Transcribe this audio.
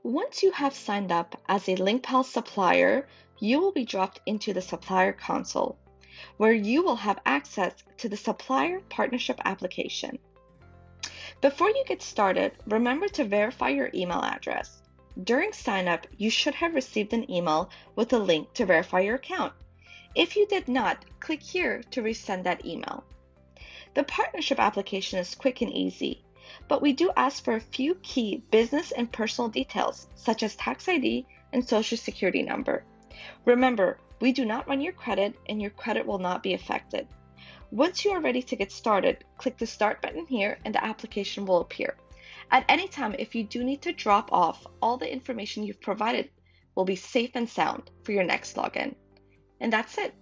Once you have signed up as a LinqPal supplier, you will be dropped into the supplier console, where you will have access to the supplier partnership application. Before you get started, remember to verify your email address. During sign-up, you should have received an email with a link to verify your account. If you did not, click here to resend that email. The partnership application is quick and easy, but we do ask for a few key business and personal details, such as tax ID and social security number. Remember, we do not run your credit and your credit will not be affected. Once you are ready to get started, click the Start button here and the application will appear. At any time, if you do need to drop off, all the information you've provided will be safe and sound for your next login. And that's it.